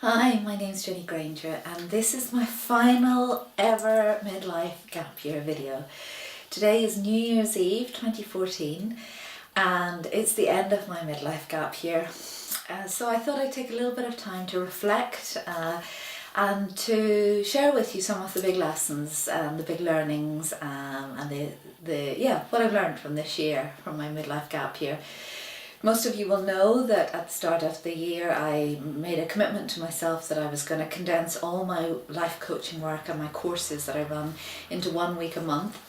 Hi, my name's Jenny Grainger and this is my final ever midlife gap year video. Today is New Year's Eve 2014 and it's the end of my midlife gap year. So I thought I'd take a little bit of time to reflect and to share with you some of the big lessons and the big learnings and what I've learned from this year, from my midlife gap year. Most of you will know that at the start of the year I made a commitment to myself that I was going to condense all my life coaching work and my courses that I run into 1 week a month,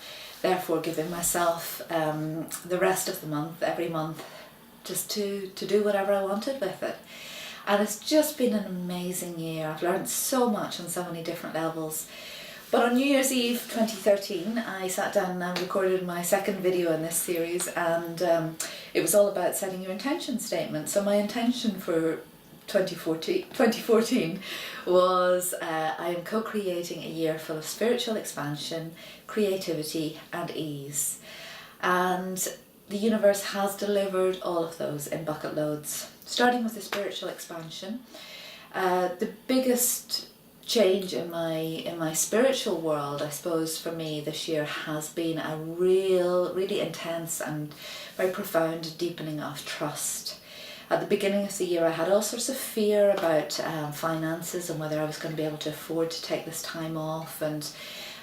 therefore giving myself the rest of the month, every month, just to do whatever I wanted with it. And it's just been an amazing year. I've learned so much on so many different levels. But on New Year's Eve 2013, I sat down and recorded my second video in this series, and it was all about setting your intention statement. So my intention for 2014 was I am co-creating a year full of spiritual expansion, creativity and ease. And the universe has delivered all of those in bucket loads. Starting with the spiritual expansion, the biggest change in my spiritual world, I suppose, for me this year has been a really intense and very profound deepening of trust. At the beginning of the year I had all sorts of fear about finances and whether I was going to be able to afford to take this time off and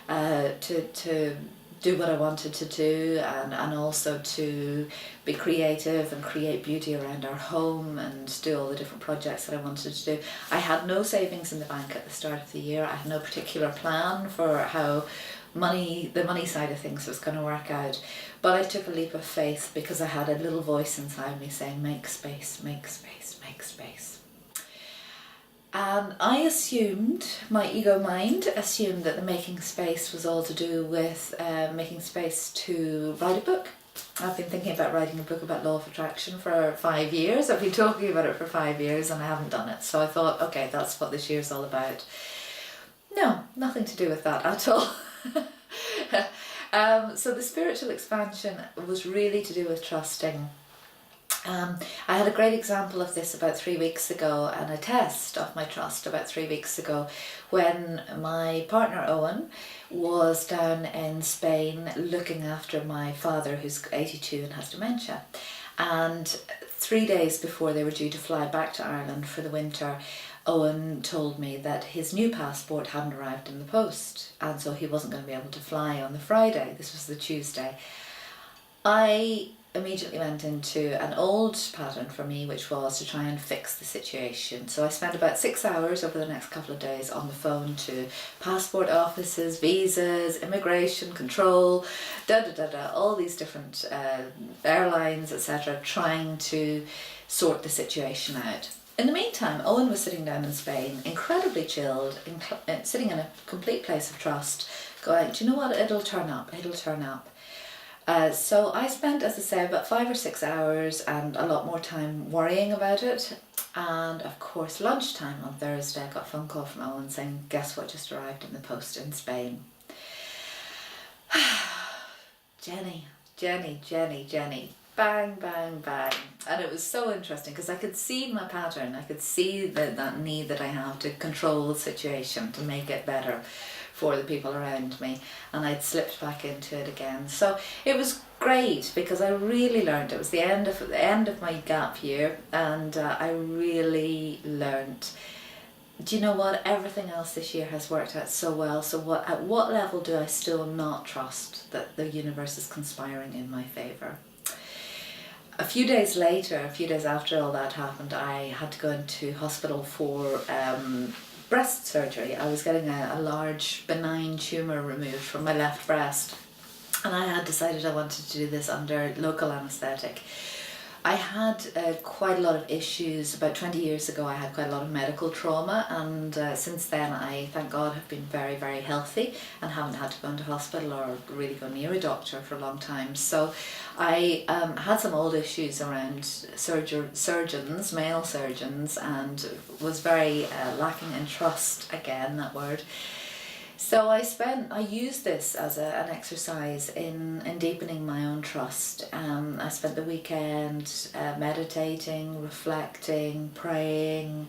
to do what I wanted to do, and also to be creative and create beauty around our home and do all the different projects that I wanted to do. I had no savings in the bank at the start of the year. I had no particular plan for how the money side of things was going to work out, but I took a leap of faith because I had a little voice inside me saying, make space, make space, make space. And I assumed, my ego mind assumed, that the making space was all to do with making space to write a book. I've been thinking about writing a book about law of attraction for 5 years. I've been talking about it for 5 years and I haven't done it. So I thought, okay, that's what this year's all about. No, nothing to do with that at all. So the spiritual expansion was really to do with trusting. I had a great example of this about 3 weeks ago, and a test of my trust about 3 weeks ago, when my partner Owen was down in Spain looking after my father, who's 82 and has dementia. And 3 days before they were due to fly back to Ireland for the winter, Owen told me that his new passport hadn't arrived in the post, and so he wasn't going to be able to fly on the Friday. This was the Tuesday. I immediately went into an old pattern for me, which was to try and fix the situation. So I spent about 6 hours over the next couple of days on the phone to passport offices, visas, immigration control, all these different airlines, etc., trying to sort the situation out. In the meantime, Owen was sitting down in Spain, incredibly chilled, sitting in a complete place of trust, going, do you know what, it'll turn up, it'll turn up. So I spent, as I say, about 5 or 6 hours and a lot more time worrying about it. And of course, lunchtime on Thursday, I got a phone call from Owen saying, guess what just arrived in the post in Spain? Jenny, bang, bang, bang. And it was so interesting because I could see my pattern. I could see that need that I have to control the situation, to make it better for the people around me, and I'd slipped back into it again. So it was great because I really learned. It was the end of my gap year, and I really learned, do you know what, everything else this year has worked out so well, so at what level do I still not trust that the universe is conspiring in my favour? A few days after all that happened, I had to go into hospital for breast surgery. I was getting a large benign tumour removed from my left breast, and I had decided I wanted to do this under local anaesthetic. I had quite a lot of issues. About 20 years ago I had quite a lot of medical trauma, and since then I, thank God, have been very, very healthy and haven't had to go into hospital or really go near a doctor for a long time. So I had some old issues around surgeons, male surgeons, and was very lacking in trust, again, that word. So I used this as an exercise in deepening my own trust. I spent the weekend meditating, reflecting, praying,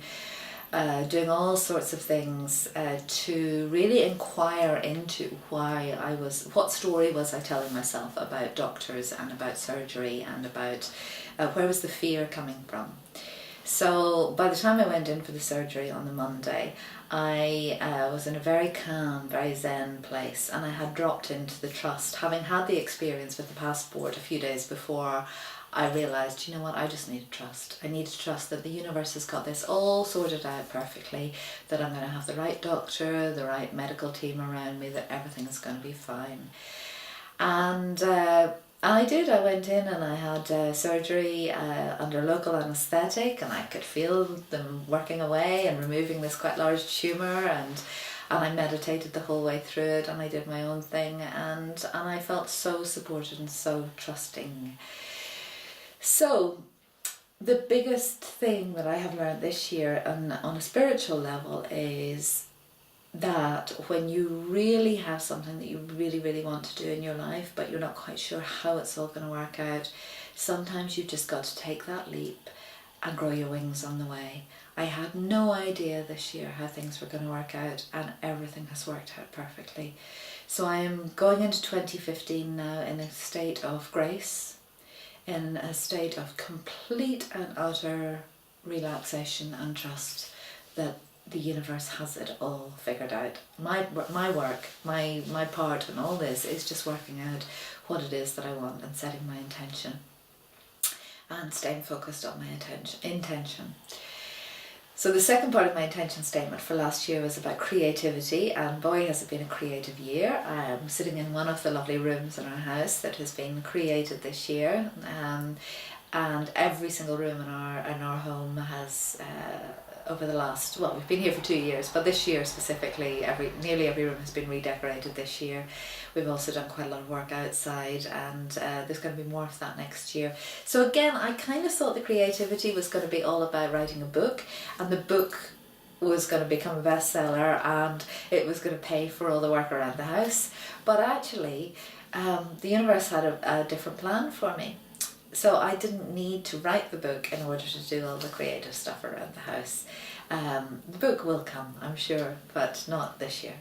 doing all sorts of things to really inquire into what story was I telling myself about doctors and about surgery and about where was the fear coming from. So by the time I went in for the surgery on the Monday, I was in a very calm, very zen place, and I had dropped into the trust, having had the experience with the passport a few days before. I realised, you know what, I just need to trust. I need to trust that the universe has got this all sorted out perfectly, that I'm going to have the right doctor, the right medical team around me, that everything is going to be fine. And I did. I went in and I had surgery under local anaesthetic, and I could feel them working away and removing this quite large tumour, and I meditated the whole way through it, and I did my own thing, and I felt so supported and so trusting. So the biggest thing that I have learned this year on a spiritual level is that when you really have something that you really, really want to do in your life, but you're not quite sure how it's all going to work out, sometimes you've just got to take that leap and grow your wings on the way. I had no idea this year how things were going to work out, and everything has worked out perfectly. So I am going into 2015 now in a state of grace, in a state of complete and utter relaxation and trust that the universe has it all figured out. My work, my part in all this is just working out what it is that I want and setting my intention and staying focused on my intention. So the second part of my intention statement for last year was about creativity, and boy has it been a creative year. I'm sitting in one of the lovely rooms in our house that has been created this year, and every single room in our home has over the last, well, we've been here for 2 years, but this year specifically, nearly every room has been redecorated this year. We've also done quite a lot of work outside, and there's going to be more of that next year. So again, I kind of thought the creativity was going to be all about writing a book, and the book was going to become a bestseller, and it was going to pay for all the work around the house. But actually, the universe had a different plan for me. So I didn't need to write the book in order to do all the creative stuff around the house. The book will come, I'm sure, but not this year.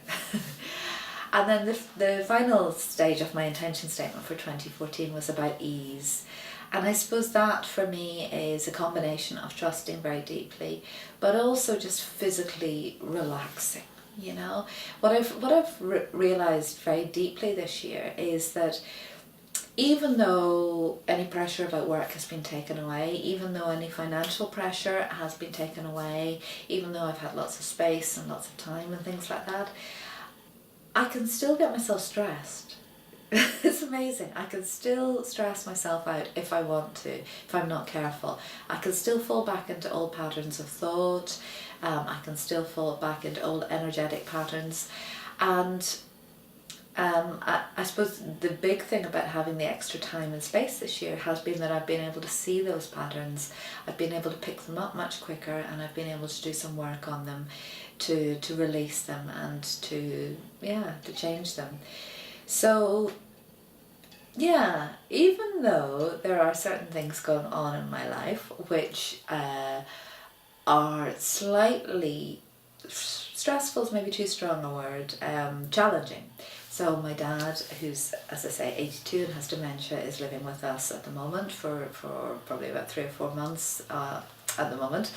And then the final stage of my intention statement for 2014 was about ease. And I suppose that for me is a combination of trusting very deeply, but also just physically relaxing. You know, what I've realised very deeply this year is that even though any pressure about work has been taken away, even though any financial pressure has been taken away, even though I've had lots of space and lots of time and things like that, I can still get myself stressed. It's amazing. I can still stress myself out if I want to, if I'm not careful. I can still fall back into old patterns of thought. I can still fall back into old energetic patterns. And I suppose the big thing about having the extra time and space this year has been that I've been able to see those patterns. I've been able to pick them up much quicker, and I've been able to do some work on them to release them and to change them. So yeah, even though there are certain things going on in my life which are slightly stressful is maybe too strong a word, challenging. So my dad, who's, as I say, 82 and has dementia, is living with us at the moment for probably about 3 or 4 months at the moment.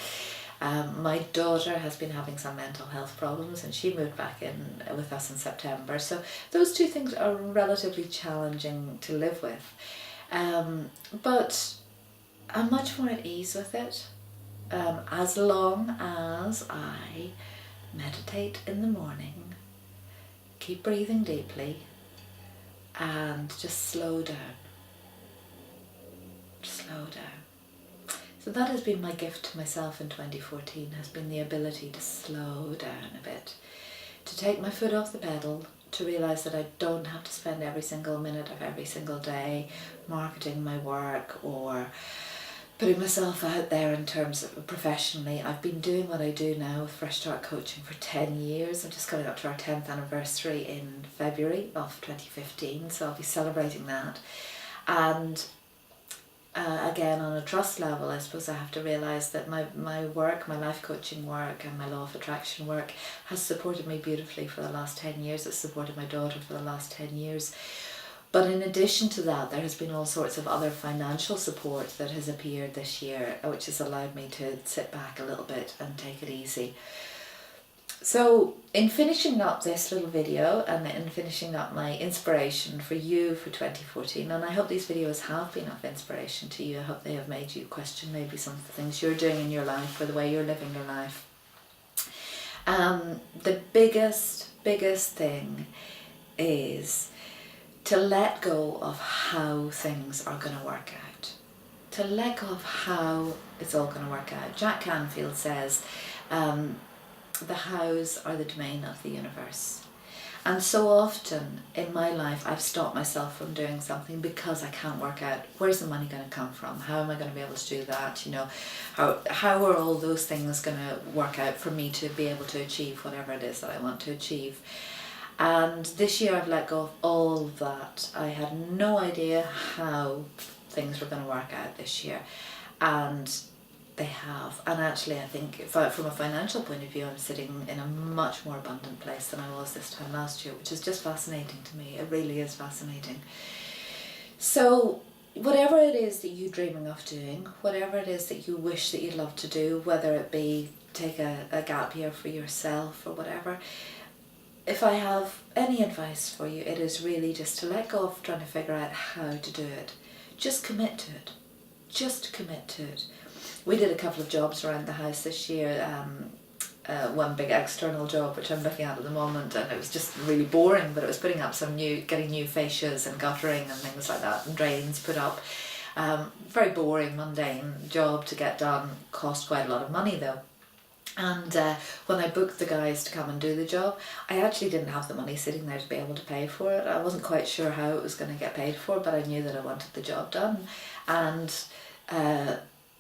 My daughter has been having some mental health problems, and she moved back in with us in September. So those two things are relatively challenging to live with. But I'm much more at ease with it, as long as I meditate in the morning, keep breathing deeply, and just slow down. Slow down. So that has been my gift to myself in 2014, has been the ability to slow down a bit, to take my foot off the pedal, to realise that I don't have to spend every single minute of every single day marketing my work or putting myself out there in terms of professionally. I've been doing what I do now with Fresh Start Coaching for 10 years. I'm just coming up to our 10th anniversary in February of 2015, so I'll be celebrating that. And again, on a trust level, I suppose I have to realise that my work, my life coaching work and my law of attraction work has supported me beautifully for the last 10 years. It's supported my daughter for the last 10 years. But in addition to that, there has been all sorts of other financial support that has appeared this year, which has allowed me to sit back a little bit and take it easy. So in finishing up this little video and in finishing up my inspiration for you for 2014, and I hope these videos have been of inspiration to you, I hope they have made you question maybe some of the things you're doing in your life or the way you're living your life. The biggest thing is to let go of how things are going to work out. To let go of how it's all going to work out. Jack Canfield says, the hows are the domain of the universe. And so often in my life I've stopped myself from doing something because I can't work out where's the money going to come from, how am I going to be able to do that, how are all those things going to work out for me to be able to achieve whatever it is that I want to achieve. And this year I've let go of all of that. I had no idea how things were going to work out this year, and they have. And actually I think from a financial point of view, I'm sitting in a much more abundant place than I was this time last year, which is just fascinating to me. It really is fascinating. So whatever it is that you're dreaming of doing, whatever it is that you wish that you'd love to do, whether it be take a gap year for yourself or whatever, if I have any advice for you, it is really just to let go of trying to figure out how to do it. Just commit to it. Just commit to it. We did a couple of jobs around the house this year, one big external job which I'm looking at the moment, and it was just really boring, but it was putting up getting new fascias and guttering and things like that, and drains put up. Very boring, mundane job to get done, cost quite a lot of money though. And when I booked the guys to come and do the job, I actually didn't have the money sitting there to be able to pay for it. I wasn't quite sure how it was going to get paid for, but I knew that I wanted the job done. And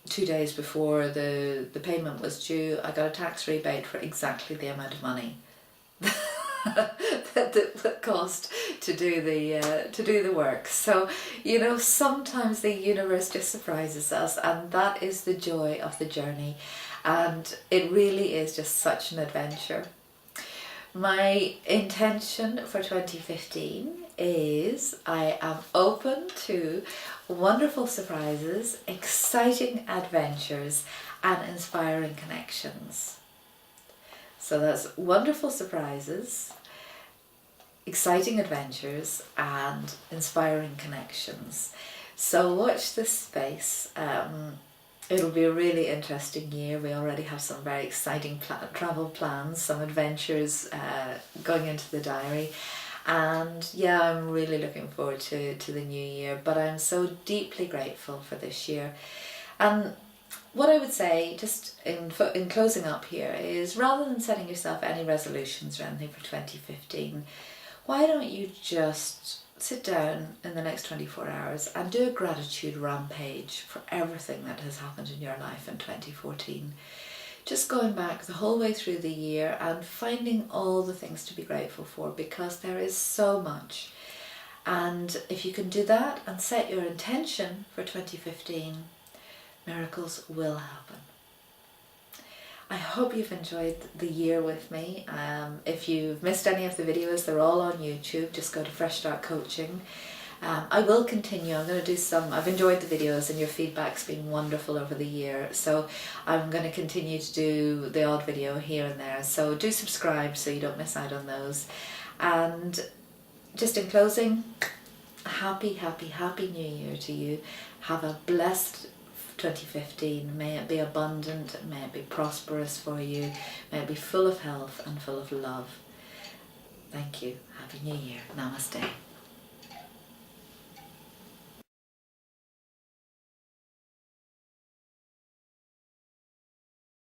2 days before the payment was due, I got a tax rebate for exactly the amount of money that cost to do the work. So sometimes the universe just surprises us, and that is the joy of the journey. And it really is just such an adventure. My intention for 2015 is I am open to wonderful surprises, exciting adventures and inspiring connections. So that's wonderful surprises, exciting adventures and inspiring connections. So watch this space. It'll be a really interesting year. We already have some very exciting travel plans, some adventures going into the diary. And yeah, I'm really looking forward to the new year, but I'm so deeply grateful for this year. And what I would say, just in closing up here, is rather than setting yourself any resolutions or anything for 2015, why don't you just sit down in the next 24 hours and do a gratitude rampage for everything that has happened in your life in 2014. Just going back the whole way through the year and finding all the things to be grateful for, because there is so much. And if you can do that and set your intention for 2015, miracles will happen. I hope you've enjoyed the year with me. If you've missed any of the videos, they're all on YouTube. Just go to Fresh Start Coaching. I will continue. I'm going to do some. I've enjoyed the videos and your feedback's been wonderful over the year. So I'm going to continue to do the odd video here and there. So do subscribe so you don't miss out on those. And just in closing, happy New Year to you. Have a blessed 2015. May it be abundant, may it be prosperous for you, may it be full of health and full of love. Thank you. Happy New Year. Namaste.